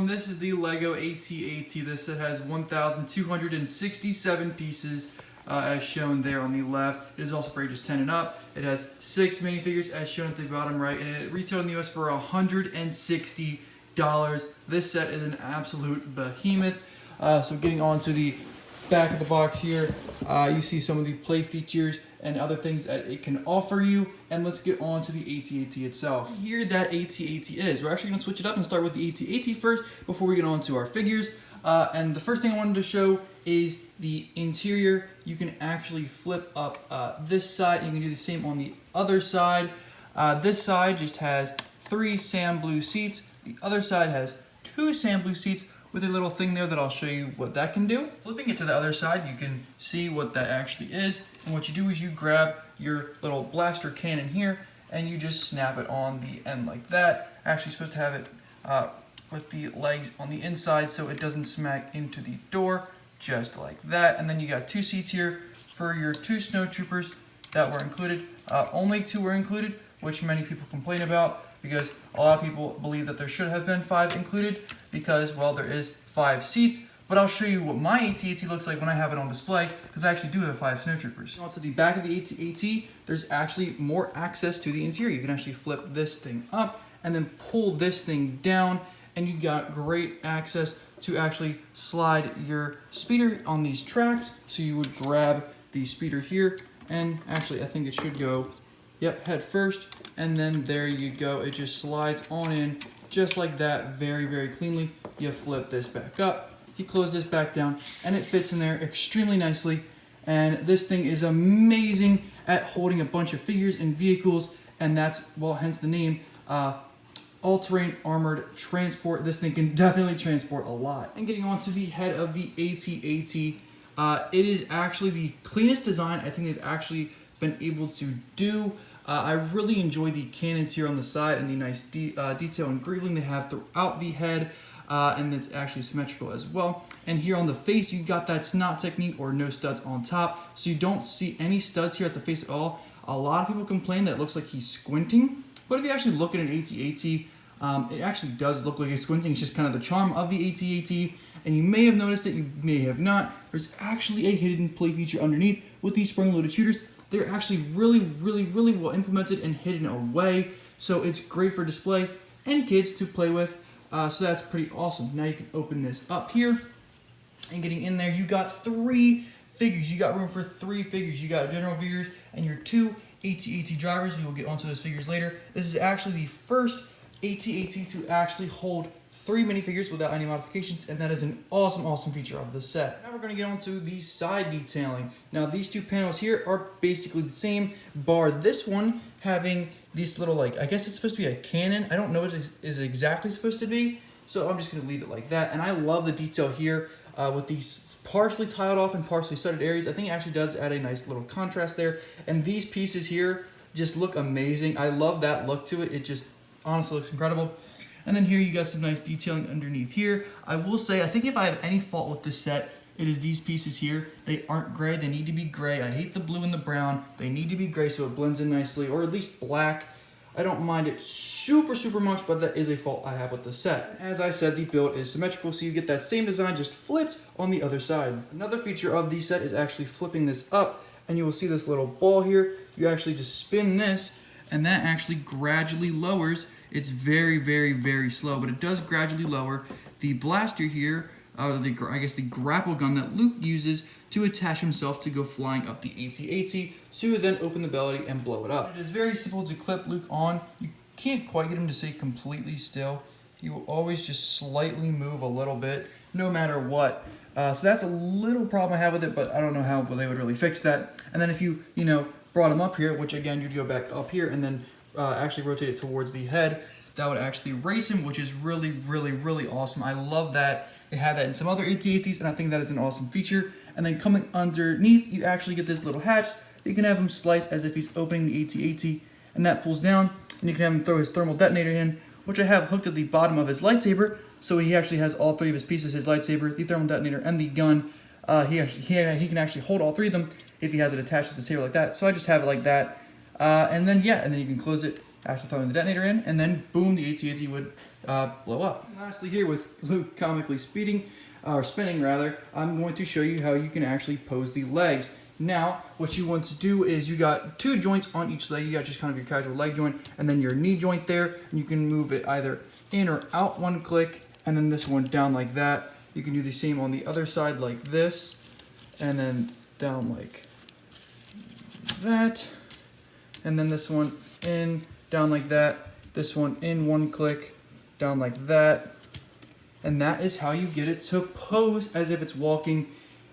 everyone, this is the LEGO AT-AT. This set has 1,267 pieces as shown there on the left. It is also for ages 10 and up. It has 6 minifigures as shown at the bottom right, and it retailed in the US for $160. This set is an absolute behemoth. So getting on to the back of the box here, you see some of the play features and other things that it can offer you. And let's get on to the AT-AT itself. Here that AT-AT is. We're actually going to switch it up and start with the AT-AT first before we get on to our figures. And the first thing I wanted to show is the interior. You can actually flip up this side. You can do the same on the other side. This side just has 3 sand blue seats. The other side has 2 sand blue seats with a little thing there that I'll show you what that can do. Flipping it to the other side, you can see what that actually is. And what you do is you grab your little blaster cannon here and you just snap it on the end like that. Actually supposed to have it with the legs on the inside so it doesn't smack into the door, just like that. And then you got 2 seats here for your 2 snow troopers that were included. Only 2 were included, which many people complain about because a lot of people believe that there should have been 5 included because, well, there is 5 seats. But I'll show you what my AT-AT looks like when I have it on display, because I actually do have 5 snowtroopers. On to the back of the AT-AT, there's actually more access to the interior. You can actually flip this thing up and then pull this thing down, and you got great access to actually slide your speeder on these tracks. So you would grab the speeder here, and actually I think it should go, yep, head first, and then there you go. It just slides on in just like that, very, very cleanly. You flip this back up. You close this back down and it fits in there extremely nicely. And this thing is amazing at holding a bunch of figures and vehicles, and that's, well, hence the name, all-terrain armored transport. This thing can definitely transport a lot. And getting on to the head of the AT-AT, it is actually the cleanest design I think they've actually been able to do. I really enjoy the cannons here on the side and the nice detail and greeveling they have throughout the head. And it's actually symmetrical as well. And here on the face, you got that snot technique or no studs on top. So you don't see any studs here at the face at all. A lot of people complain that it looks like he's squinting. But if you actually look at an AT-AT, it actually does look like he's squinting. It's just kind of the charm of the AT-AT. And you may have noticed it, you may have not. There's actually a hidden play feature underneath with these spring-loaded shooters. They're actually really, really, really well implemented and hidden away. So it's great for display and kids to play with. So that's pretty awesome. Now you can open this up here, and getting in there, you got 3 figures. You got room for 3 figures. You got general viewers and your 2 AT-AT drivers. We will get onto those figures later. This is actually the first AT-AT to actually hold 3 minifigures without any modifications, and that is an awesome, awesome feature of the set. Now we're going to get onto the side detailing. Now these 2 panels here are basically the same, bar this one having this little, like, I guess it's supposed to be a cannon. I don't know what it is exactly supposed to be, so I'm just going to leave it like that. And I love the detail here with these partially tiled off and partially studded areas. I think it actually does add a nice little contrast there. And these pieces here just look amazing. I love that look to it. It just honestly looks incredible. And then here you got some nice detailing underneath here. I will say, I think if I have any fault with this set, it is these pieces here. They aren't gray, they need to be gray. I hate the blue and the brown. They need to be gray so it blends in nicely, or at least black. I don't mind it super, super much, but that is a fault I have with the set. As I said, the build is symmetrical, so you get that same design just flipped on the other side. Another feature of the set is actually flipping this up, and you will see this little ball here. You actually just spin this, and that actually gradually lowers. It's very, very, very slow, but it does gradually lower. The blaster here, I guess the grapple gun that Luke uses to attach himself to go flying up the AT-AT to then open the belly and blow it up. It is very simple to clip Luke on. You can't quite get him to stay completely still. He will always just slightly move a little bit, no matter what. So that's a little problem I have with it, but I don't know how they would really fix that. And then if you brought him up here, which again, you'd go back up here and then actually rotate it towards the head, that would actually race him, which is really, really, really awesome. I love that. They have that in some other AT-ATs, and I think that is an awesome feature. And then coming underneath, you actually get this little hatch. You can have him slice as if he's opening the AT-AT, and that pulls down, and you can have him throw his thermal detonator in, which I have hooked at the bottom of his lightsaber, so he actually has all 3 of his pieces, his lightsaber, the thermal detonator, and the gun. He can actually hold all 3 of them if he has it attached to the saber like that. So I just have it like that. And then you can close it, actually throwing the detonator in, and then boom, the AT-AT would blow up. And lastly here, with Luke comically spinning rather, I'm going to show you how you can actually pose the legs. Now, what you want to do is you got 2 joints on each leg. You got just kind of your casual leg joint and then your knee joint there. And you can move it either in or out one click, and then this one down like that. You can do the same on the other side like this, and then down like that. And then this one in, down like that. This one in one click, down like that. And that is how you get it to pose as if it's walking.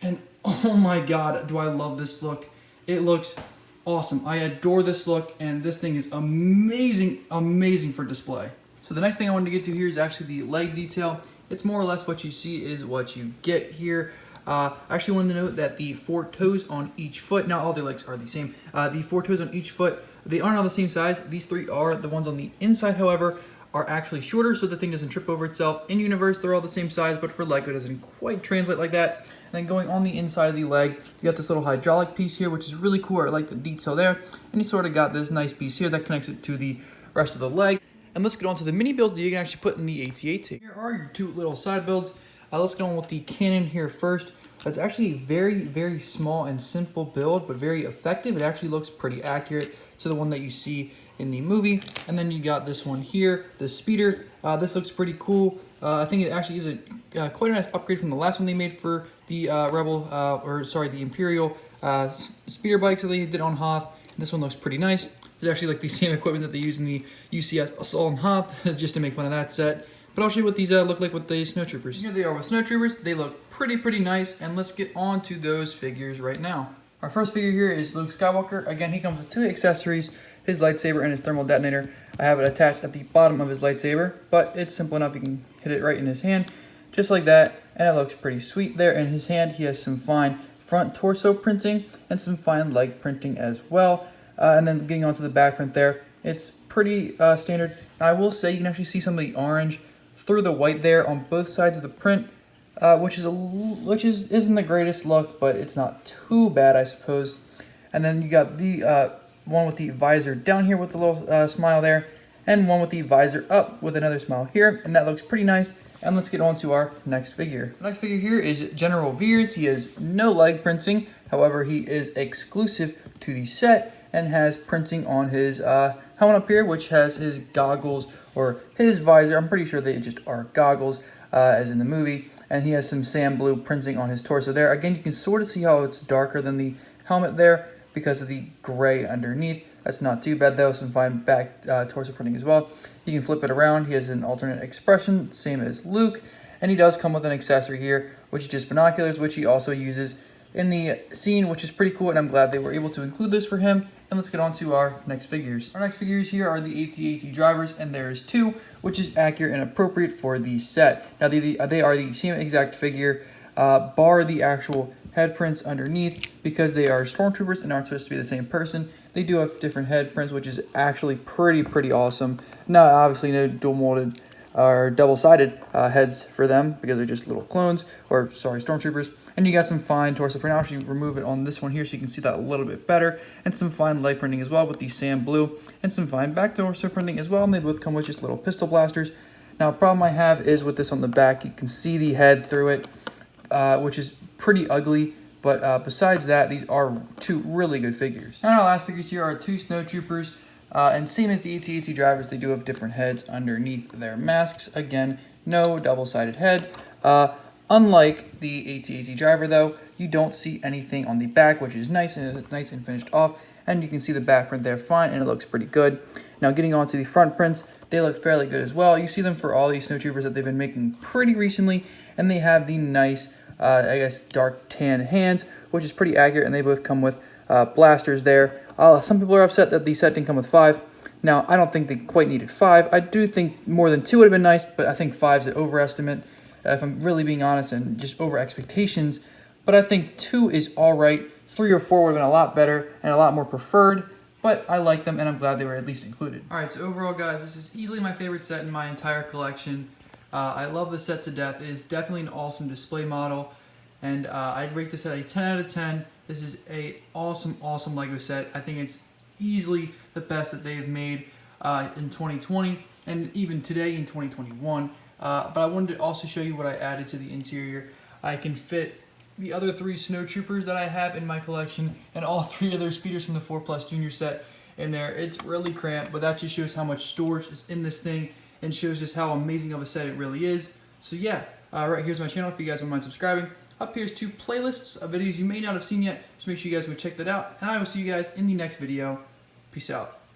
And oh my God, do I love this look. It looks awesome. I adore this look, and this thing is amazing, amazing for display. So the next thing I wanted to get to here is actually the leg detail. It's more or less what you see is what you get here. I actually wanted to note that the 4 toes on each foot, not all the legs are the same, the 4 toes on each foot, they aren't all the same size. These 3 are. The ones on the inside, however, are actually shorter, so the thing doesn't trip over itself. In universe, they're all the same size, but for Lego, it doesn't quite translate like that. And then going on the inside of the leg, you got this little hydraulic piece here, which is really cool. I like the detail there. And you sort of got this nice piece here that connects it to the rest of the leg. And let's get on to the mini builds that you can actually put in the AT-AT. Here are your 2 little side builds. Let's go on with the cannon here first. It's actually a very, very small and simple build, but very effective. It actually looks pretty accurate to the one that you see in the movie. And then you got this one here, the speeder. This looks pretty cool. I think it actually is a quite a nice upgrade from the last one they made for the the Imperial speeder bikes that they did on Hoth. This one looks pretty nice. It's actually like the same equipment that they use in the UCS Assault and Hoth, just to make fun of that set. But I'll show you what these look like with the snowtroopers. Here they are with snowtroopers. They look pretty nice, and let's get on to those figures right now. Our first figure here is Luke Skywalker. Again, he comes with 2 accessories, his lightsaber and his thermal detonator. I have it attached at the bottom of his lightsaber, but it's simple enough. You can hit it right in his hand, just like that, and it looks pretty sweet there. In his hand, he has some fine front torso printing and some fine leg printing as well. And then getting onto the back print there, it's pretty standard. I will say you can actually see some of the orange through the white there on both sides of the print, which isn't the greatest look, but it's not too bad, I suppose. And then you got the one with the visor down here with the little smile there, and one with the visor up with another smile here, and that looks pretty nice. And let's get on to our next figure. The next figure here is General Veers. He has no leg printing, however, he is exclusive to the set and has printing on his helmet up here, which has his goggles or his visor. I'm pretty sure they just are goggles, as in the movie. And he has some sand blue printing on his torso there. Again, you can sort of see how it's darker than the helmet there because of the gray underneath. That's not too bad though. Some fine back torso printing as well. You can flip it around. He has an alternate expression, same as Luke. And he does come with an accessory here, which is just binoculars, which he also uses in the scene, which is pretty cool. And I'm glad they were able to include this for him. And let's get on to our next figures. Our next figures here are the AT-AT drivers, and there's 2, which is accurate and appropriate for the set. Now, they are the same exact figure, bar the actual head prints underneath, because they are stormtroopers and aren't supposed to be the same person. They do have different head prints, which is actually pretty awesome. Now, obviously, no dual molded or double-sided heads for them, because they're just little clones, or sorry, stormtroopers. And you got some fine torso print. I'll actually remove it on this one here so you can see that a little bit better. And some fine leg printing as well with the sand blue. And some fine back torso printing as well. And they both come with just little pistol blasters. Now, a problem I have is with this on the back. You can see the head through it, which is pretty ugly. But besides that, these are 2 really good figures. And our last figures here are 2 snowtroopers. And same as the AT-AT drivers, they do have different heads underneath their masks. Again, no double-sided head. Unlike the AT-AT driver though, you don't see anything on the back, which is nice and finished off. And you can see the back print there fine, and it looks pretty good. Now getting on to the front prints, they look fairly good as well. You see them for all these snowtroopers that they've been making pretty recently, and they have the nice, I guess, dark tan hands, which is pretty accurate, and they both come with blasters there. Some people are upset that the set didn't come with 5. Now, I don't think they quite needed 5. I do think more than 2 would have been nice, but I think 5 is an overestimate, if I'm really being honest, and just over expectations. But I think 2 is all right. 3 or 4 would have been a lot better and a lot more preferred, but I like them, and I'm glad they were at least included. All right, so overall, guys, this is easily my favorite set in my entire collection. I love the set to death. It is definitely an awesome display model, and I'd rate this at a 10 out of 10. This is an awesome Lego set. I think it's easily the best that they've made in 2020. and even today in 2021. But I wanted to also show you what I added to the interior. I can fit the other 3 snowtroopers that I have in my collection and all 3 other speeders from the 4 Plus Junior set in there. It's really cramped, but that just shows how much storage is in this thing and shows just how amazing of a set it really is. So yeah, right here's my channel if you guys wouldn't mind subscribing. Up here's 2 playlists of videos you may not have seen yet, so make sure you guys go check that out, and I will see you guys in the next video. Peace out.